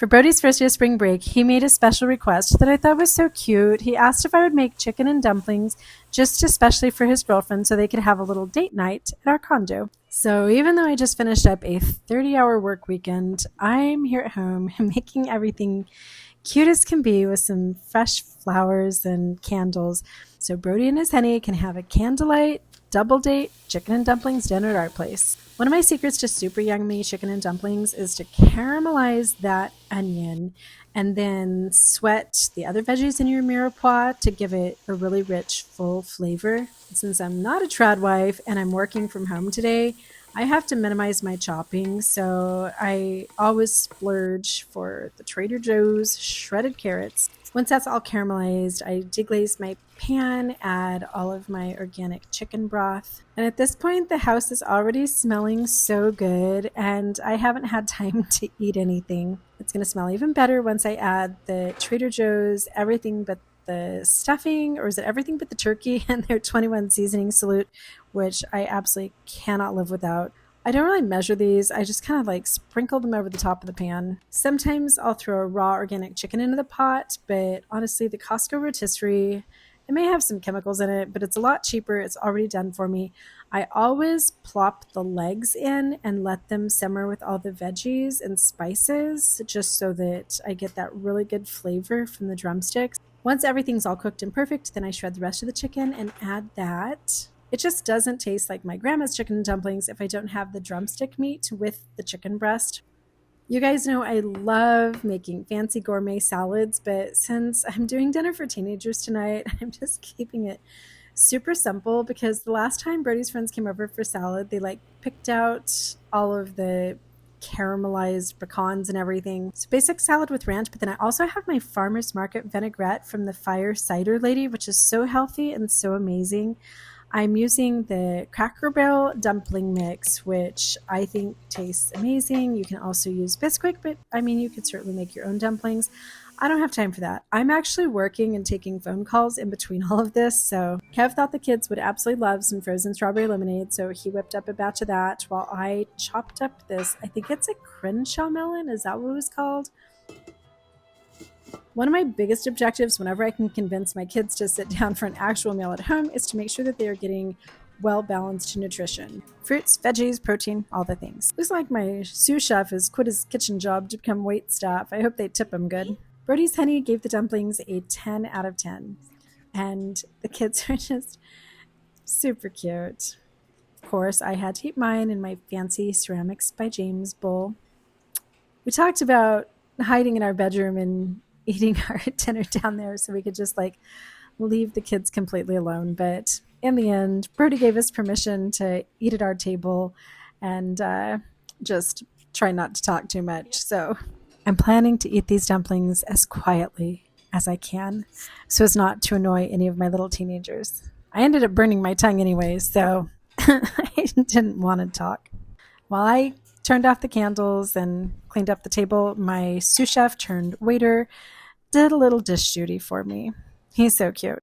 For Brody's first day of spring break, he made a special request that I thought was so cute. He asked if I would make chicken and dumplings just especially for his girlfriend so they could have a little date night at our condo. So even though I just finished up a 30-hour work weekend, I'm here at home making everything cute as can be with some fresh flowers and candles. So Brody and his honey can have a candlelight double date chicken and dumplings dinner at our place. One of my secrets to super yummy chicken and dumplings is to caramelize that onion and then sweat the other veggies in your mirepoix to give it a really rich, full flavor. Since I'm not a trad wife and I'm working from home today, I have to minimize my chopping, so I always splurge for the Trader Joe's shredded carrots. Once that's all caramelized, I deglaze my pan, add all of my organic chicken broth. And at this point, the house is already smelling so good, and I haven't had time to eat anything. It's going to smell even better once I add the Trader Joe's everything but the stuffing, or is it everything but the turkey, and their 21 seasoning salute, which I absolutely cannot live without. I don't really measure these. I just kind of like sprinkle them over the top of the pan. Sometimes I'll throw a raw organic chicken into the pot, but honestly, the Costco rotisserie, it may have some chemicals in it, but it's a lot cheaper. It's already done for me. I always plop the legs in and let them simmer with all the veggies and spices, just so that I get that really good flavor from the drumsticks. Once everything's all cooked and perfect, then I shred the rest of the chicken and add that. It just doesn't taste like my grandma's chicken and dumplings if I don't have the drumstick meat with the chicken breast. You guys know I love making fancy gourmet salads, but since I'm doing dinner for teenagers tonight, I'm just keeping it super simple because the last time Brody's friends came over for salad, they picked out all of the caramelized pecans and everything. So basic salad with ranch, but then I also have my farmer's market vinaigrette from the Fire Cider Lady, which is so healthy and so amazing. I'm using the Cracker Barrel dumpling mix, which I think tastes amazing. You can also use Bisquick, but I mean, you could certainly make your own dumplings. I don't have time for that. I'm actually working and taking phone calls in between all of this. So Kev thought the kids would absolutely love some frozen strawberry lemonade. So he whipped up a batch of that while I chopped up this, I think it's a Crenshaw melon. Is that what it was called? One of my biggest objectives whenever I can convince my kids to sit down for an actual meal at home is to make sure that they are getting well-balanced nutrition. Fruits, veggies, protein, all the things. Looks like my sous chef has quit his kitchen job to become wait staff. I hope they tip him good. Brody's honey gave the dumplings a 10 out of 10. And the kids are just super cute. Of course, I had to eat mine in my fancy Ceramics by James bowl. We talked about hiding in our bedroom and eating our dinner down there so we could just leave the kids completely alone. But in the end, Brody gave us permission to eat at our table and just try not to talk too much. So I'm planning to eat these dumplings as quietly as I can so as not to annoy any of my little teenagers. I ended up burning my tongue anyways, so I didn't want to talk. While I turned off the candles and cleaned up the table, my sous chef turned waiter did a little dish duty for me. He's so cute.